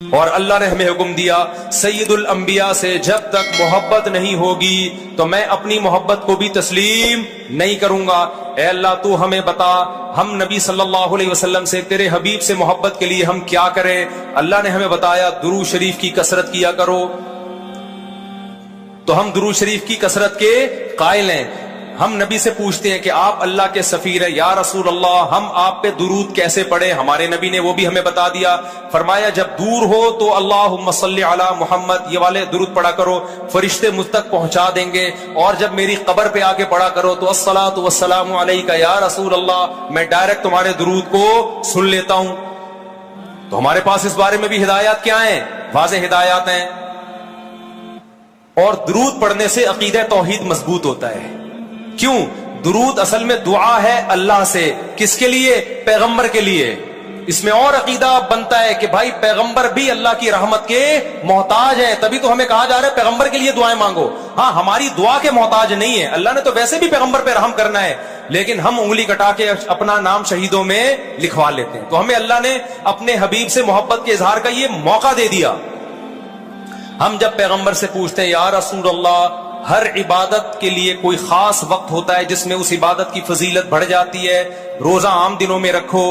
اور اللہ نے ہمیں حکم دیا سید الانبیاء سے جب تک محبت نہیں ہوگی تو میں اپنی محبت کو بھی تسلیم نہیں کروں گا۔ اے اللہ تو ہمیں بتا ہم نبی صلی اللہ علیہ وسلم سے تیرے حبیب سے محبت کے لیے ہم کیا کریں؟ اللہ نے ہمیں بتایا درود شریف کی کثرت کیا کرو، تو ہم درود شریف کی کثرت کے قائل ہیں۔ ہم نبی سے پوچھتے ہیں کہ آپ اللہ کے سفیر ہیں، یا رسول اللہ ہم آپ پہ درود کیسے پڑھیں؟ ہمارے نبی نے وہ بھی ہمیں بتا دیا، فرمایا جب دور ہو تو اللہم صلی علی محمد یہ والے درود پڑھا کرو، فرشتے مجھ تک پہنچا دیں گے، اور جب میری قبر پہ آ کے پڑھا کرو تو الصلاۃ والسلام علیک یا رسول اللہ، میں ڈائریکٹ تمہارے درود کو سن لیتا ہوں۔ تو ہمارے پاس اس بارے میں بھی ہدایات کیا ہیں؟ واضح ہدایات ہیں۔ اور درود پڑھنے سے عقیدہ توحید مضبوط ہوتا ہے۔ کیوں؟ درود اصل میں دعا ہے اللہ سے، کس کے لیے؟ پیغمبر کے لیے۔ اس میں اور عقیدہ بنتا ہے کہ بھائی پیغمبر بھی اللہ کی رحمت کے محتاج ہیں، تبھی تو ہمیں کہا جا رہا ہے پیغمبر کے لیے دعائیں مانگو۔ ہاں ہماری دعا کے محتاج نہیں ہے، اللہ نے تو ویسے بھی پیغمبر پہ رحم کرنا ہے، لیکن ہم انگلی کٹا کے اپنا نام شہیدوں میں لکھوا لیتے ہیں۔ تو ہمیں اللہ نے اپنے حبیب سے محبت کے اظہار کا یہ موقع دے دیا۔ ہم جب پیغمبر سے پوچھتے ہیں یا رسول اللہ، ہر عبادت کے لیے کوئی خاص وقت ہوتا ہے جس میں اس عبادت کی فضیلت بڑھ جاتی ہے۔ روزہ عام دنوں میں رکھو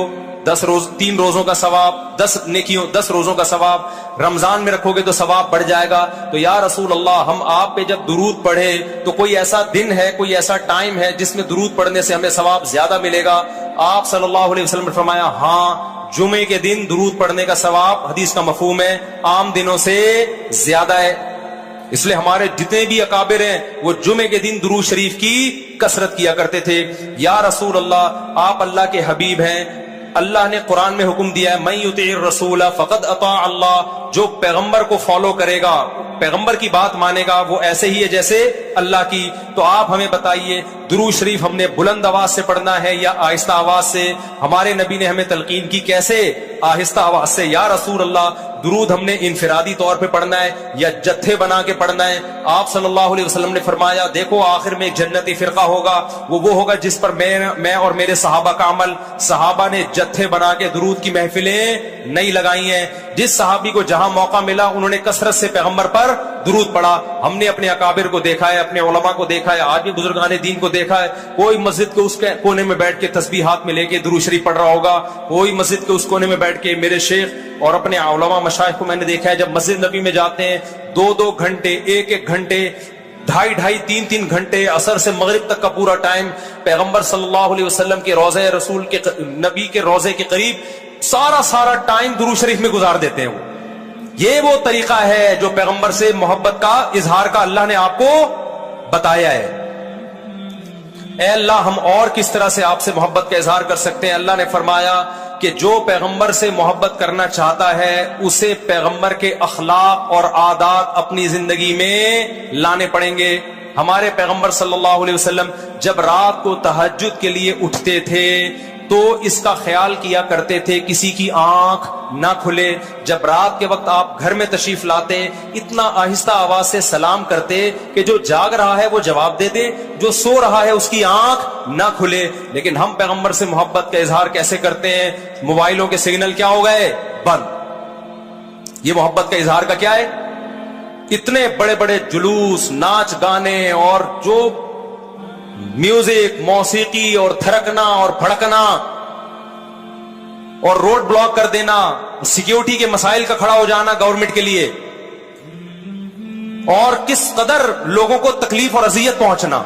3 روزوں کا ثواب، 10 روزوں کا ثواب، رمضان میں رکھو گے تو ثواب بڑھ جائے گا۔ تو یا رسول اللہ ہم آپ پہ جب درود پڑھے تو کوئی ایسا دن ہے، کوئی ایسا ٹائم ہے جس میں درود پڑھنے سے ہمیں ثواب زیادہ ملے گا؟ آپ صلی اللہ علیہ وسلم نے فرمایا ہاں، جمعے کے دن درود پڑھنے کا ثواب، حدیث کا مفہوم ہے، عام دنوں سے زیادہ ہے۔ اس لیے ہمارے جتنے بھی اکابر ہیں وہ جمعے کے دن درود شریف کی کثرت کیا کرتے تھے۔ یا رسول اللہ آپ اللہ کے حبیب ہیں، اللہ نے قرآن میں حکم دیا ہے من یطع الرسول فقد اطاع اللہ، جو پیغمبر کو فالو کرے گا، پیغمبر کی بات مانے گا، وہ ایسے ہی ہے جیسے اللہ کی۔ تو آپ ہمیں بتائیے درود شریف ہم نے بلند آواز سے پڑھنا ہے یا آہستہ آواز سے؟ ہمارے نبی نے ہمیں تلقین کی کیسے؟ آہستہ آواز سے۔ یا رسول اللہ درود ہم نے انفرادی طور پہ پڑھنا ہے یا جتھے بنا کے پڑھنا ہے؟ آپ صلی اللہ علیہ وسلم نے فرمایا دیکھو آخر میں ایک جنتی فرقہ ہوگا، وہ ہوگا جس پر میں اور میرے صحابہ کا عمل۔ صحابہ نے جتھے بنا کے درود کی محفلیں نہیں لگائی ہیں، جس صحابی کو جہاں موقع ملا انہوں نے کثرت سے پیغمبر پر درود پڑھا۔ ہم نے اپنے اکابر کو دیکھا ہے، اپنے علماء کو دیکھا ہے، آج بھی بزرگان دین کو دیکھا ہے، کوئی مسجد کے اس کونے میں بیٹھ کے تسبیح ہاتھ میں لے کے درود شریف پڑھ رہا ہوگا، کوئی مسجد کے اس کونے میں بیٹھ کے میرے شیخ اور اپنے علماء مشائخ کو میں نے دیکھا ہے جب مسجد نبی میں جاتے ہیں 2 گھنٹے، 1 گھنٹے، 2.5 3 گھنٹے، عصر سے مغرب تک کا پورا ٹائم پیغمبر صلی اللہ علیہ وسلم کے روضہ رسول کے نبی کے روضے کے قریب سارا ٹائم درود شریف میں گزار دیتے ہیں۔ یہ وہ طریقہ ہے جو پیغمبر سے محبت کا اظہار کا اللہ نے آپ کو بتایا ہے۔ اے اللہ ہم اور کس طرح سے آپ سے محبت کا اظہار کر سکتے ہیں؟ اللہ نے فرمایا کہ جو پیغمبر سے محبت کرنا چاہتا ہے اسے پیغمبر کے اخلاق اور عادات اپنی زندگی میں لانے پڑیں گے۔ ہمارے پیغمبر صلی اللہ علیہ وسلم جب رات کو تہجد کے لیے اٹھتے تھے تو اس کا خیال کیا کرتے تھے کسی کی آنکھ نہ کھلے۔ جب رات کے وقت آپ گھر میں تشریف لاتے اتنا آہستہ آواز سے سلام کرتے کہ جو جاگ رہا ہے وہ جواب دے دے، جو سو رہا ہے اس کی آنکھ نہ کھلے۔ لیکن ہم پیغمبر سے محبت کا اظہار کیسے کرتے ہیں؟ موبائلوں کے سگنل کیا ہو گئے؟ بند۔ یہ محبت کا اظہار کا کیا ہے؟ اتنے بڑے بڑے جلوس، ناچ گانے اور جو میوزک، موسیقی اور تھرکنا اور پھڑکنا اور روڈ بلاک کر دینا، سیکیورٹی کے مسائل کا کھڑا ہو جانا گورنمنٹ کے لیے، اور کس قدر لوگوں کو تکلیف اور اذیت پہنچنا۔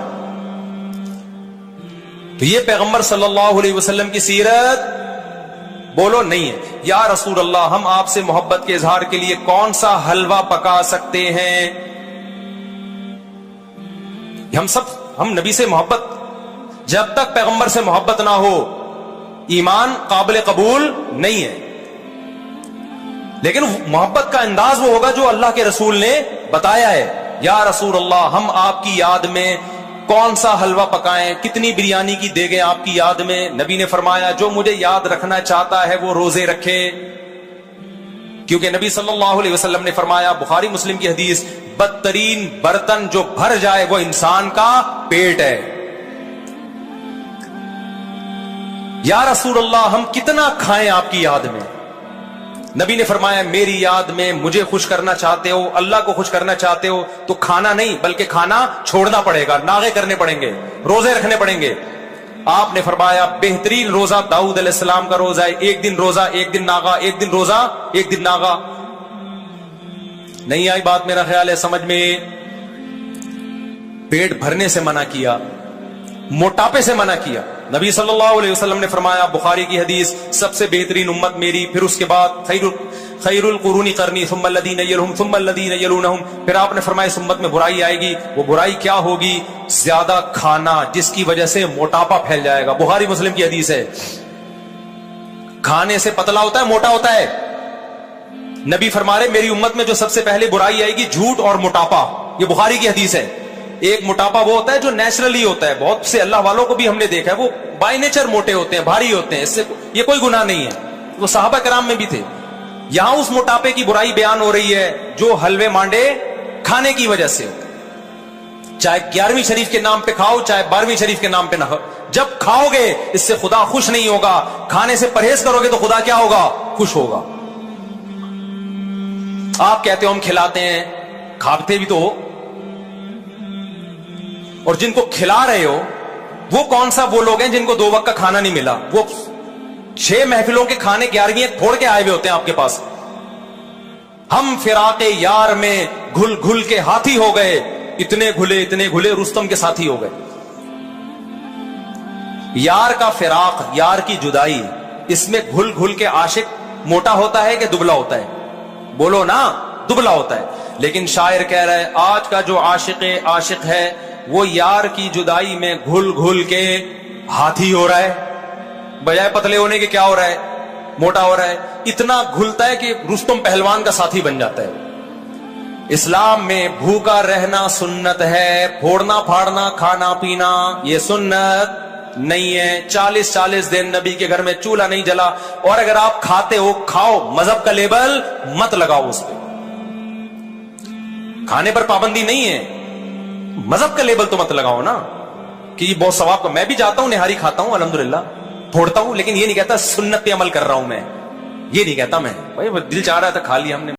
تو یہ پیغمبر صلی اللہ علیہ وسلم کی سیرت بولو نہیں ہے۔ یا رسول اللہ ہم آپ سے محبت کے اظہار کے لیے کون سا حلوہ پکا سکتے ہیں؟ ہم نبی سے محبت، جب تک پیغمبر سے محبت نہ ہو ایمان قابل قبول نہیں ہے۔ لیکن محبت کا انداز وہ ہوگا جو اللہ کے رسول نے بتایا ہے۔ یا رسول اللہ ہم آپ کی یاد میں کون سا حلوہ پکائیں، کتنی بریانی کی دیگیں آپ کی یاد میں؟ نبی نے فرمایا جو مجھے یاد رکھنا چاہتا ہے وہ روزے رکھے، کیونکہ نبی صلی اللہ علیہ وسلم نے فرمایا، بخاری مسلم کی حدیث، بدترین برتن جو بھر جائے وہ انسان کا پیٹ ہے۔ یا رسول اللہ ہم کتنا کھائیں آپ کی یاد میں؟ نبی نے فرمایا میری یاد میں مجھے خوش کرنا چاہتے ہو, اللہ کو خوش کرنا چاہتے ہو تو کھانا نہیں بلکہ کھانا چھوڑنا پڑے گا, ناغے کرنے پڑیں گے, روزے رکھنے پڑیں گے. آپ نے فرمایا بہترین روزہ داؤد علیہ السلام کا روزہ ہے, ایک دن روزہ ایک دن ناغا, ایک دن روزہ ایک دن ناغا. نہیں آئی بات میرا خیال ہے سمجھ میں. پیٹ بھرنے سے منع کیا, موٹاپے سے منع کیا. نبی صلی اللہ علیہ وسلم نے فرمایا, بخاری کی حدیث, سب سے بہترین امت میری, پھر اس کے بعد خیر القرون قرنی ثم الذین یلونہم ثم الذین یلونہم. پھر آپ نے فرمایا اس امت میں برائی آئے گی. وہ برائی کیا ہوگی؟ زیادہ کھانا, جس کی وجہ سے موٹاپا پھیل جائے گا. بخاری مسلم کی حدیث ہے. کھانے سے پتلا ہوتا ہے, موٹا ہوتا ہے. نبی فرما رہے میری امت میں جو سب سے پہلے برائی آئے گی جھوٹ اور موٹاپا. یہ بخاری کی حدیث ہے. ایک موٹاپا وہ ہوتا ہے جو نیچرلی ہوتا ہے, بہت سے اللہ والوں کو بھی ہم نے دیکھا ہے وہ بائی نیچر موٹے ہوتے ہیں, بھاری ہوتے ہیں, اس سے یہ کوئی گناہ نہیں ہے, وہ صحابہ کرام میں بھی تھے. یہاں اس موٹاپے کی برائی بیان ہو رہی ہے جو حلوے مانڈے کھانے کی وجہ سے, چاہے 11ویں شریف کے نام پہ کھاؤ چاہے 12ویں شریف کے نام پہ نہ کھاؤ, جب کھاؤ گے اس سے خدا خوش نہیں ہوگا. کھانے سے پرہیز کرو گے تو خدا کیا ہوگا؟ خوش ہوگا. آپ کہتے ہو ہم کھلاتے ہیں, کھاتے بھی تو ہو, اور جن کو کھلا رہے ہو وہ کون سا وہ لوگ ہیں جن کو 2 وقت کا کھانا نہیں ملا؟ وہ 6 محفلوں کے کھانے 11ویں پھوڑ کے آئے ہوئے ہوتے ہیں آپ کے پاس. ہم فراق یار میں گھل گھل کے ہاتھی ہو گئے, اتنے گھلے رستم کے ساتھی ہو گئے. یار کا فراق, یار کی جدائی, اس میں گھل گھل کے عاشق موٹا ہوتا ہے کہ دبلا ہوتا ہے؟ بولو نا, دبلا ہوتا ہے. لیکن شاعر کہہ رہا ہے آج کا جو عاشق ہے وہ یار کی جدائی میں گھل گھل کے ہاتھی ہو رہا ہے, بجائے پتلے ہونے کے کیا ہو رہا ہے؟ موٹا ہو رہا ہے. اتنا گھلتا ہے کہ رستم پہلوان کا ساتھی بن جاتا ہے. اسلام میں بھوکا رہنا سنت ہے, پھوڑنا پھاڑنا کھانا پینا یہ سنت نہیں ہے. 40 دن نبی کے گھر میں چولہا نہیں جلا, اور اگر آپ کھاتے ہو کھاؤ, مذہب کا لیبل مت لگاؤ اس پہ. کھانے پر پابندی نہیں ہے, مذہب کا لیبل تو مت لگاؤ نا کہ یہ بہت ثواب کا. میں بھی جاتا ہوں, نہاری کھاتا ہوں الحمدللہ, پھوڑتا ہوں, لیکن یہ نہیں کہتا سنت پہ عمل کر رہا ہوں میں, یہ نہیں کہتا میں. بھائی دل چاہ رہا تھا کھا لیا ہم نے.